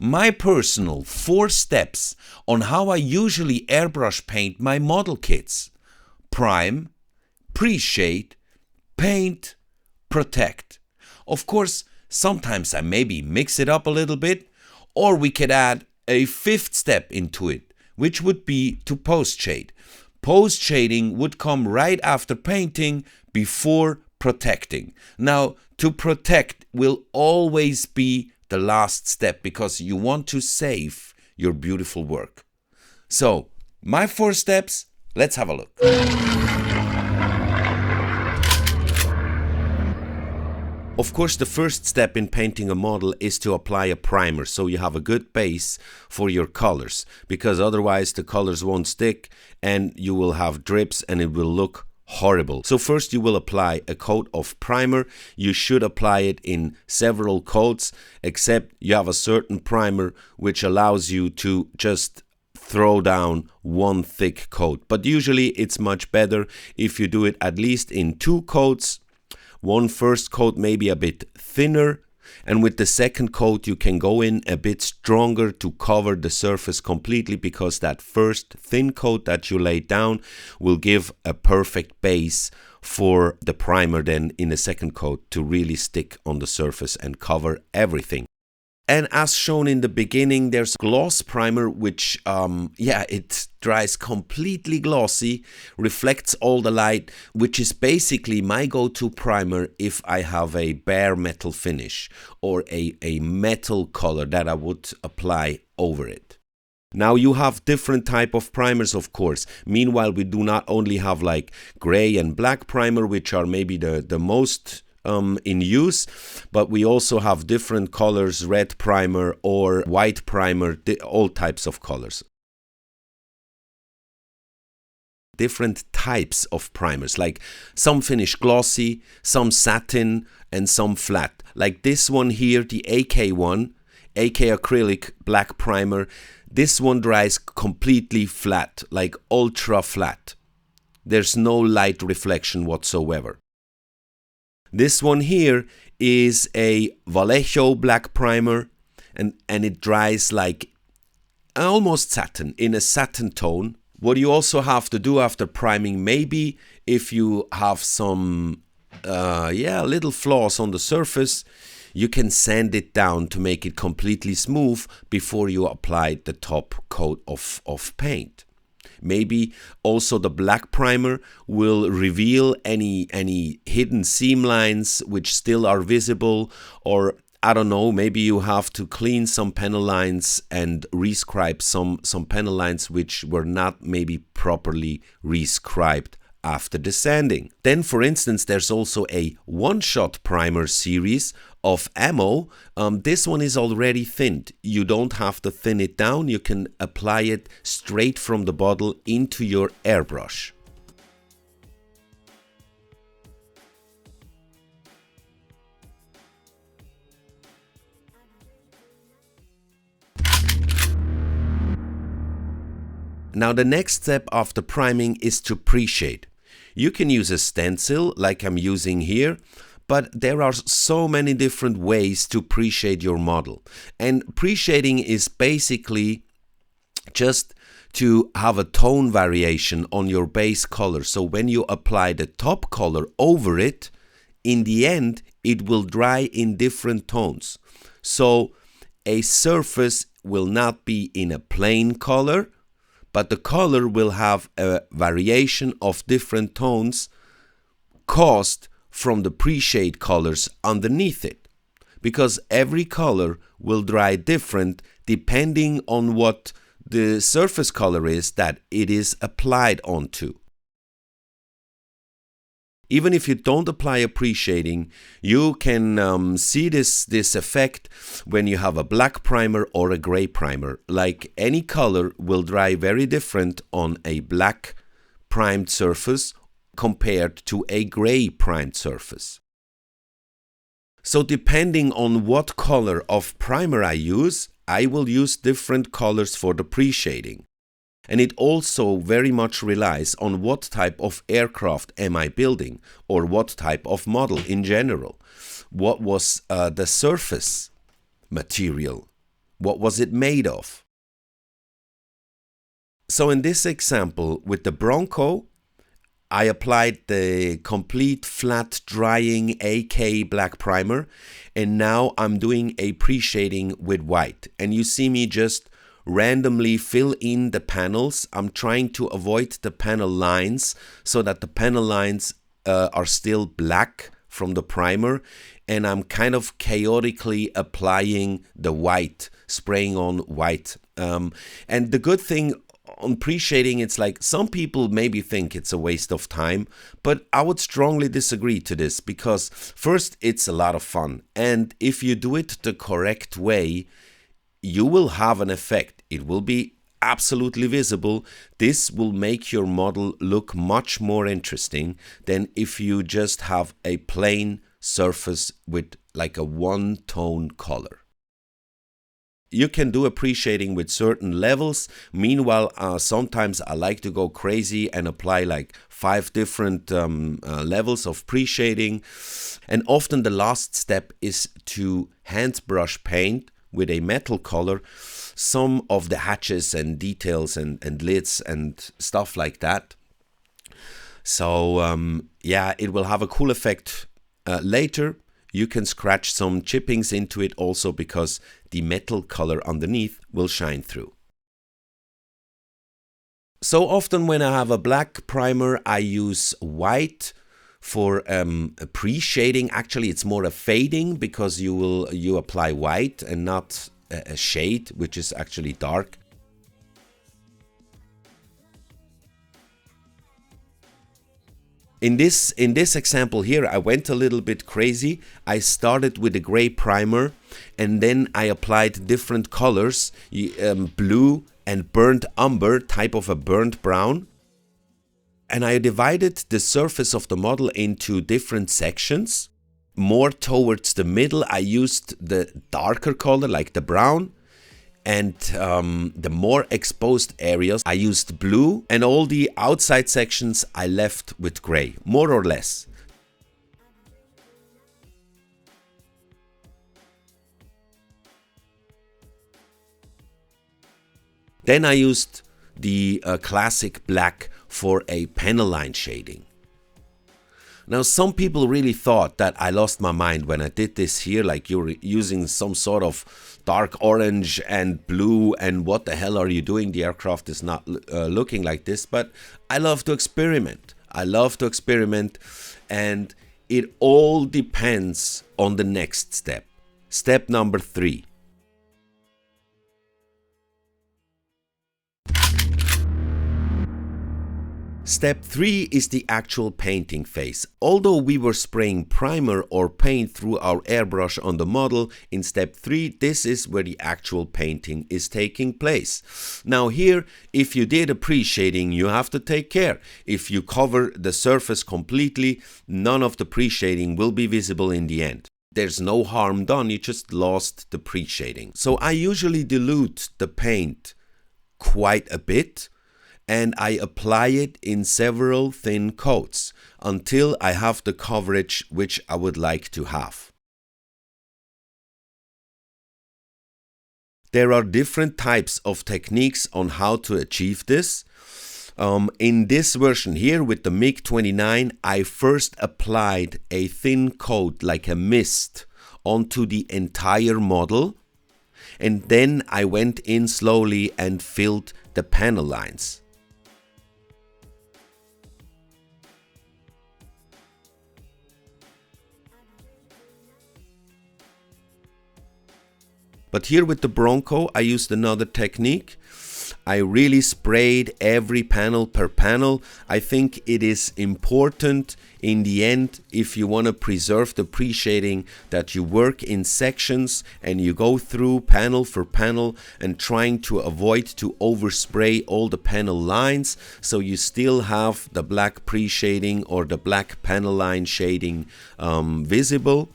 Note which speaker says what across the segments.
Speaker 1: My personal 4 steps on how I usually airbrush paint my model kits: prime, pre-shade, paint, protect. Of course, sometimes I maybe mix it up a little bit, or we could add a 5th step into it, which would be to post-shade. Post-shading would come right after painting, before protecting. Now, to protect will always be the last step because you want to save your beautiful work. So, my 4 steps, let's have a look. Of course, the first step in painting a model is to apply a primer, so you have a good base for your colors, because otherwise the colors won't stick and you will have drips and it will look horrible. So first you will apply a coat of primer. You should apply it in several coats, except you have a certain primer which allows you to just throw down one thick coat. But usually it's much better if you do it at least in 2 coats. One first coat maybe a bit thinner, and with the second coat you can go in a bit stronger to cover the surface completely, because that first thin coat that you laid down will give a perfect base for the primer then in the second coat to really stick on the surface and cover everything. And as shown in the beginning, there's gloss primer, which, it dries completely glossy, reflects all the light, which is basically my go-to primer if I have a bare metal finish or a metal color that I would apply over it. Now you have different type of primers, of course. Meanwhile, we do not only have like gray and black primer, which are maybe the most in use, but we also have different colors, red primer or white primer, all types of colors. Different types of primers, like some finish glossy, some satin, and some flat. Like this one here, the AK one, AK acrylic black primer. This one dries completely flat, like ultra flat. There's no light reflection whatsoever. This one here is a Vallejo black primer, and it dries like almost satin, in a satin tone. What you also have to do after priming, maybe if you have some little flaws on the surface, you can sand it down to make it completely smooth before you apply the top coat of paint. Maybe also the black primer will reveal any hidden seam lines which still are visible, or I don't know, maybe you have to clean some panel lines and rescribe some panel lines which were not maybe properly rescribed after the sanding. Then, for instance, there's also a one-shot primer series of ammo. This one is already thinned. You don't have to thin it down. You can apply it straight from the bottle into your airbrush. Now the next step after priming is to pre-shade. You can use a stencil like I'm using here, but there are so many different ways to pre-shade your model. And pre-shading is basically just to have a tone variation on your base color. So when you apply the top color over it, in the end it will dry in different tones. So a surface will not be in a plain color, but the color will have a variation of different tones caused from the pre-shade colors underneath it, because every color will dry different depending on what the surface color is that it is applied onto. Even if you don't apply a pre-shading, you can see this effect when you have a black primer or a gray primer. Like any color will dry very different on a black primed surface compared to a gray primed surface. So depending on what color of primer I use, I will use different colors for the pre-shading. And it also very much relies on what type of aircraft am I building, or what type of model in general. What was the surface material What was it made of? So in this example with the Bronco, I applied the complete flat drying AK black primer, and now I'm doing a pre-shading with white. And you see me just randomly fill in the panels. I'm trying to avoid the panel lines so that the panel lines are still black from the primer, and I'm kind of chaotically applying the white, spraying on white. And the good thing on pre-shading, it's like some people maybe think it's a waste of time, but I would strongly disagree to this, because first, it's a lot of fun, and if you do it the correct way, you will have an effect. It will be absolutely visible. This will make your model look much more interesting than if you just have a plain surface with like a one-tone color. You can do a pre-shading with certain levels. Meanwhile, sometimes I like to go crazy and apply like 5 different levels of pre-shading. And often the last step is to hand brush paint with a metal color some of the hatches and details and lids and stuff like that. So yeah, it will have a cool effect later. You can scratch some chippings into it also, because the metal color underneath will shine through. So often when I have a black primer, I use white for a pre-shading. Actually, it's more a fading, because you apply white and not a shade, which is actually dark. In this example here, I went a little bit crazy. I started with a gray primer, and then I applied different colors, blue and burnt umber, type of a burnt brown. And I divided the surface of the model into different sections. More towards the middle, I used the darker color, like the brown. And the more exposed areas, I used blue, and all the outside sections I left with gray, more or less. Then I used the classic black for a panel line shading. Now, some people really thought that I lost my mind when I did this here, like you're using some sort of dark orange and blue, and what the hell are you doing? The aircraft is not looking like this. But I love to experiment. I love to experiment, and it all depends on the next step. Step number 3. Step 3 is the actual painting phase. Although we were spraying primer or paint through our airbrush on the model, in step 3, this is where the actual painting is taking place. Now here, if you did a pre-shading, you have to take care. If you cover the surface completely, none of the pre-shading will be visible in the end. There's no harm done, you just lost the pre-shading. So I usually dilute the paint quite a bit, and I apply it in several thin coats until I have the coverage which I would like to have. There are different types of techniques on how to achieve this. In this version here with the MiG-29, I first applied a thin coat like a mist onto the entire model, and then I went in slowly and filled the panel lines. But here with the Bronco, I used another technique. I really sprayed every panel per panel. I think it is important in the end, if you want to preserve the pre-shading, that you work in sections and you go through panel for panel and trying to avoid to overspray all the panel lines, so you still have the black pre-shading or the black panel line shading visible.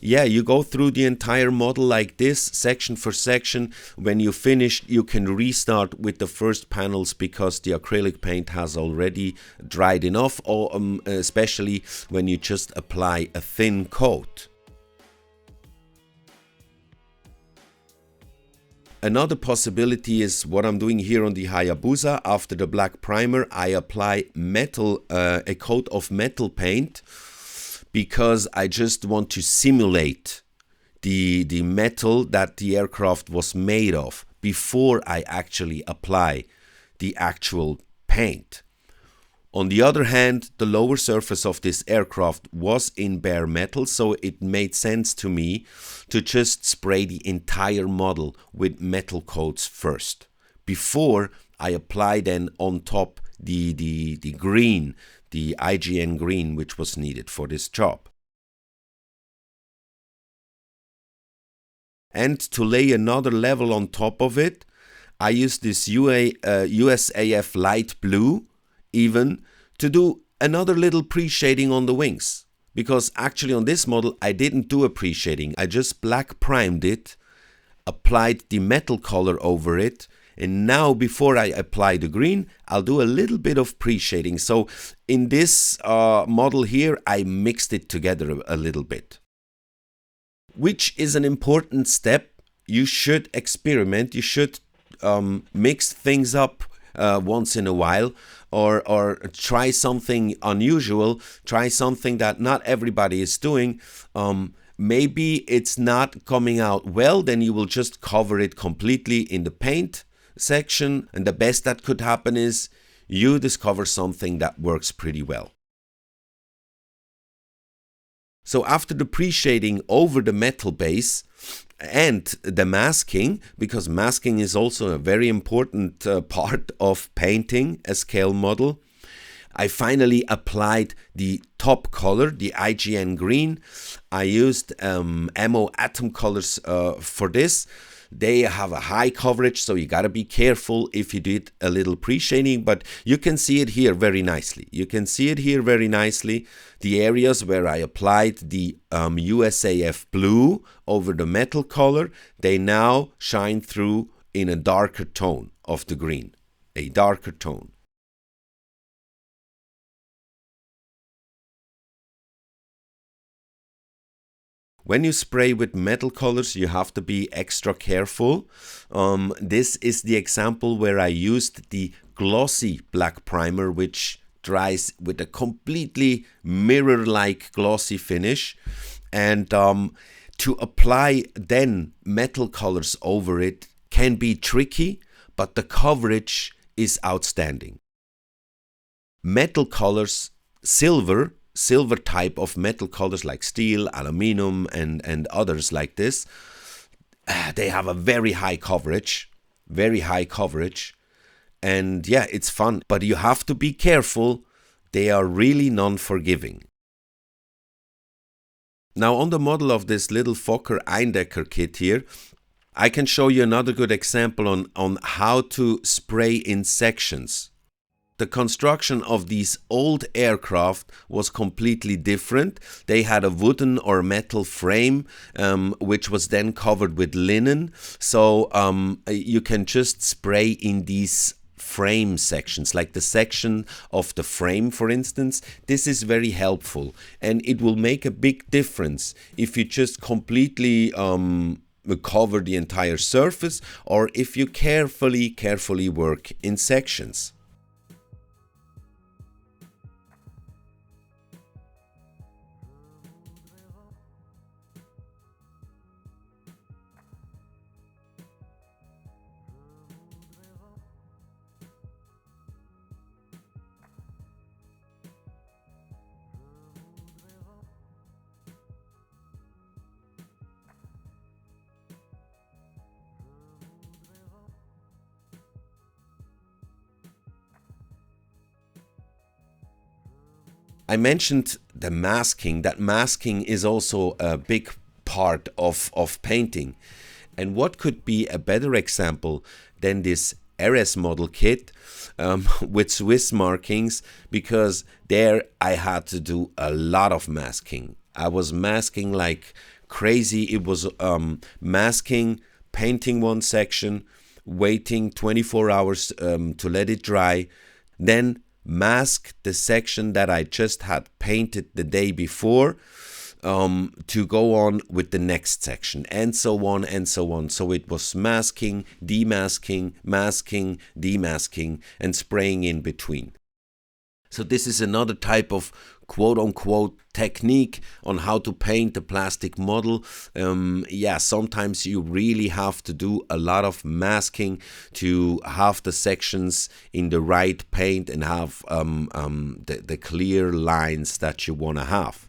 Speaker 1: Yeah, you go through the entire model like this, section for section. When you finish, you can restart with the first panels because the acrylic paint has already dried enough, or especially when you just apply a thin coat. Another possibility is what I'm doing here on the Hayabusa. After the black primer, I apply a coat of metal paint, because I just want to simulate the metal that the aircraft was made of before I actually apply the actual paint. On the other hand, the lower surface of this aircraft was in bare metal, so it made sense to me to just spray the entire model with metal coats first, before I apply then on top the green, the IGN green, which was needed for this job. And to lay another level on top of it, I use this USAF light blue even to do another little pre-shading on the wings. Because actually on this model I didn't do a pre-shading, I just black primed it, applied the metal color over it, and now before I apply the green, I'll do a little bit of pre-shading. So in this model here, I mixed it together a little bit, which is an important step. You should experiment, you should mix things up once in a while, or try something unusual, try something that not everybody is doing. Maybe it's not coming out well, then you will just cover it completely in the paint section, and the best that could happen is you discover something that works pretty well. So after the pre-shading over the metal base and the masking, because masking is also a very important part of painting a scale model, I finally applied the top color, the IGN green. I used ammo atom colors for this. They have a high coverage, so you gotta be careful if you did a little pre-shading, but you can see it here very nicely. You can see it here very nicely. The areas where I applied the USAF blue over the metal color, they now shine through in a darker tone of the green, a darker tone. When you spray with metal colors, you have to be extra careful. This is the example where I used the glossy black primer, which dries with a completely mirror-like glossy finish. And to apply then metal colors over it can be tricky, but the coverage is outstanding. Metal colors, silver type of metal colors like steel, aluminum, and others like this, they have a very high coverage, and yeah, it's fun, but you have to be careful. They are really non-forgiving. Now on the model of this little Fokker Eindecker kit here, I can show you another good example on how to spray in sections. The construction of these old aircraft was completely different. They had a wooden or metal frame, which was then covered with linen. So you can just spray in these frame sections, like the section of the frame, for instance. This is very helpful, and it will make a big difference if you just completely cover the entire surface, or if you carefully work in sections. I mentioned the masking. That masking is also a big part of painting. And what could be a better example than this RS model kit with Swiss markings, because there I had to do a lot of masking. I was masking like crazy. It was masking, painting one section, waiting 24 hours to let it dry, then mask the section that I just had painted the day before, to go on with the next section, and so on and so on. So it was masking, demasking, masking, demasking, and spraying in between. So this is another type of quote-unquote technique on how to paint a plastic model. Yeah, sometimes you really have to do a lot of masking to have the sections in the right paint and have the clear lines that you want to have.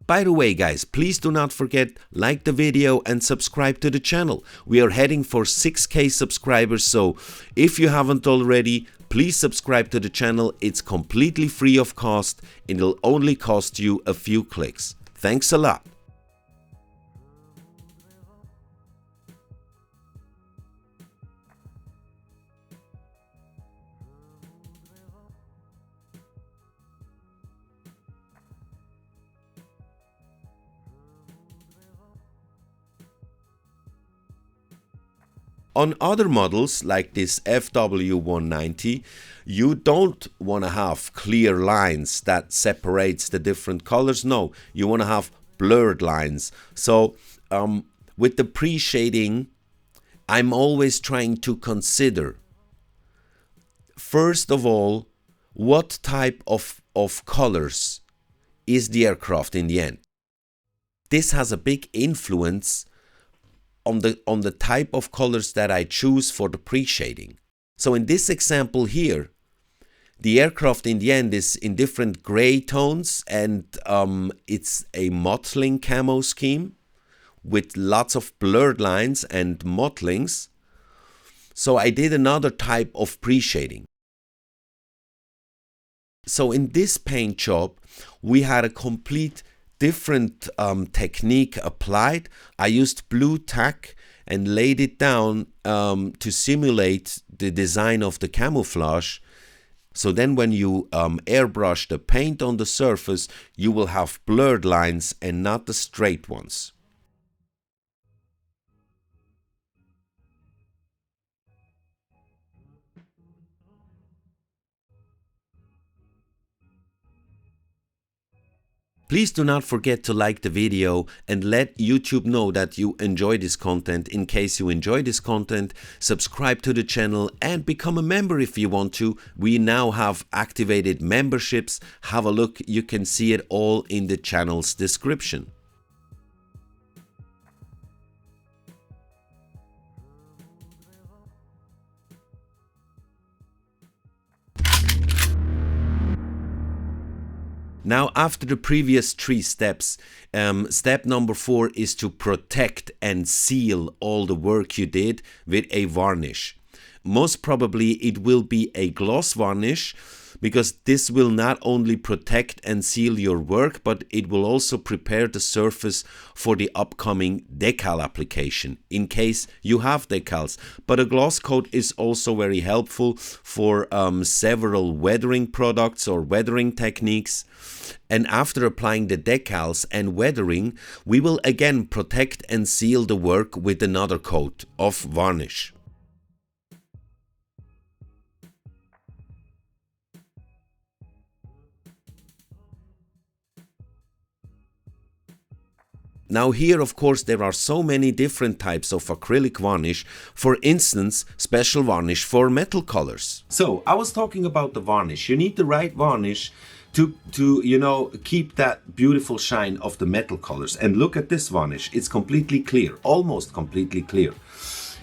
Speaker 1: By the way guys, please do not forget, like the video and subscribe to the channel. We are heading for 6K subscribers, so if you haven't already, please subscribe to the channel. It's completely free of cost and it'll only cost you a few clicks. Thanks a lot. On other models like this FW190, you don't want to have clear lines that separates the different colors. No, you want to have blurred lines. So with the pre-shading, I'm always trying to consider, first of all, what type of colors is the aircraft in the end. This has a big influence on the type of colors that I choose for the pre-shading. So in this example here, the aircraft in the end is in different gray tones, and it's a mottling camo scheme with lots of blurred lines and mottlings. So I did another type of pre-shading. So in this paint job, we had a complete different technique applied. I used blue tack and laid it down to simulate the design of the camouflage. So then when you airbrush the paint on the surface, you will have blurred lines and not the straight ones. Please do not forget to like the video and let YouTube know that you enjoy this content. In case you enjoy this content, subscribe to the channel and become a member if you want to. We now have activated memberships. Have a look, you can see it all in the channel's description. Now, after the previous 3 steps, step number 4 is to protect and seal all the work you did with a varnish. Most probably it will be a gloss varnish, because this will not only protect and seal your work, but it will also prepare the surface for the upcoming decal application, in case you have decals. But a gloss coat is also very helpful for several weathering products or weathering techniques. And after applying the decals and weathering, we will again protect and seal the work with another coat of varnish. Now here, of course, there are so many different types of acrylic varnish. For instance, special varnish for metal colors. So I was talking about the varnish. You need the right varnish to you know, keep that beautiful shine of the metal colors. And look at this varnish. It's completely clear, almost completely clear.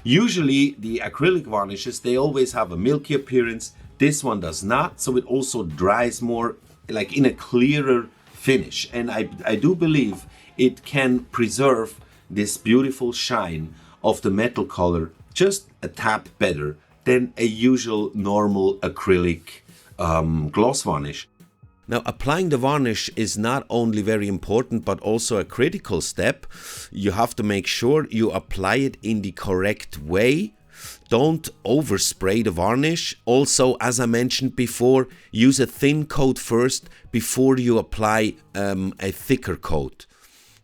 Speaker 1: Usually the acrylic varnishes, they always have a milky appearance. This one does not, so it also dries more, like in a clearer finish. And I do believe it can preserve this beautiful shine of the metal color just a tap better than a usual normal acrylic gloss varnish. Now, applying the varnish is not only very important, but also a critical step. You have to make sure you apply it in the correct way. Don't overspray the varnish. Also, as I mentioned before, use a thin coat first before you apply a thicker coat.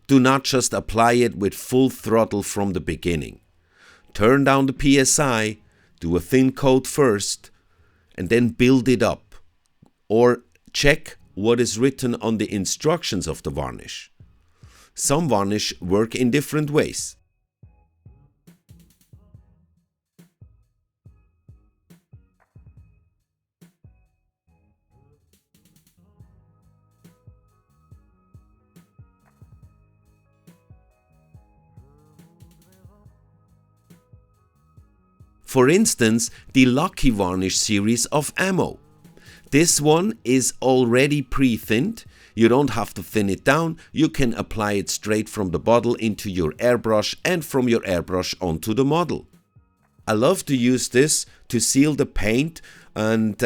Speaker 1: Do not just apply it with full throttle from the beginning. Turn down the PSI, do a thin coat first, and then build it up. Or check what is written on the instructions of the varnish. Some varnish work in different ways. For instance, the Lucky Varnish series of ammo. This one is already pre-thinned. You don't have to thin it down. You can apply it straight from the bottle into your airbrush and from your airbrush onto the model. I love to use this to seal the paint and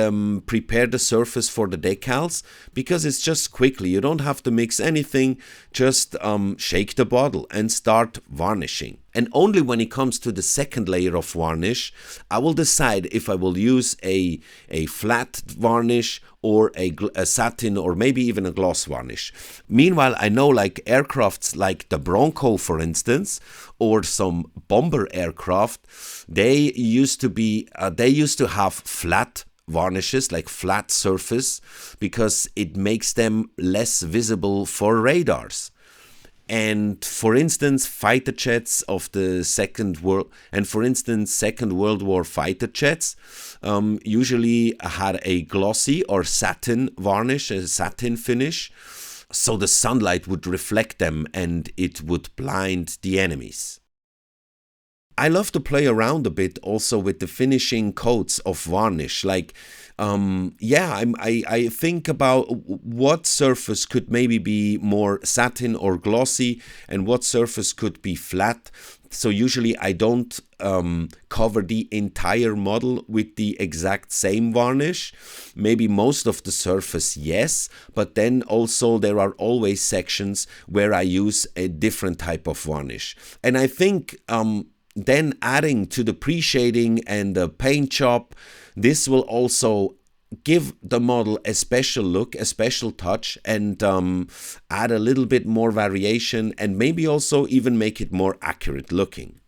Speaker 1: prepare the surface for the decals, because it's just quickly. You don't have to mix anything, just shake the bottle and start varnishing. And only when it comes to the second layer of varnish, I will decide if I will use a flat varnish or a satin or maybe even a gloss varnish. Meanwhile, I know like aircrafts like the Bronco, for instance, or some bomber aircraft, they used to have flat varnishes, like flat surface, because it makes them less visible for radars. And for instance, fighter jets of the Second World War fighter jets usually had a glossy or satin varnish, a satin finish, so the sunlight would reflect them and it would blind the enemies. I love to play around a bit also with the finishing coats of varnish. Like, I think about what surface could maybe be more satin or glossy and what surface could be flat. So usually I don't cover the entire model with the exact same varnish. Maybe most of the surface, yes, but then also there are always sections where I use a different type of varnish. And I think then adding to the pre-shading and the paint job, this will also give the model a special look, a special touch, and add a little bit more variation and maybe also even make it more accurate looking.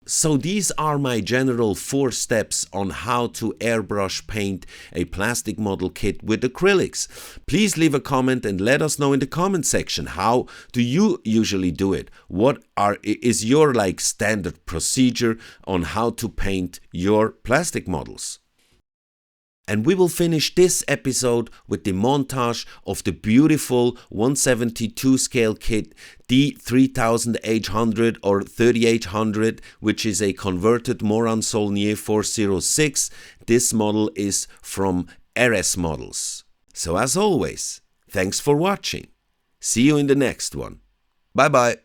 Speaker 1: So these are my general 4 steps on how to airbrush paint a plastic model kit with acrylics. Please leave a comment and let us know in the comment section, how do you usually do it? What is your like standard procedure on how to paint your plastic models? And we will finish this episode with the montage of the beautiful 172 scale kit D3800 or 3800, which is a converted Moran-Saulnier 406. This model is from RS Models. So as always, thanks for watching. See you in the next one. Bye bye.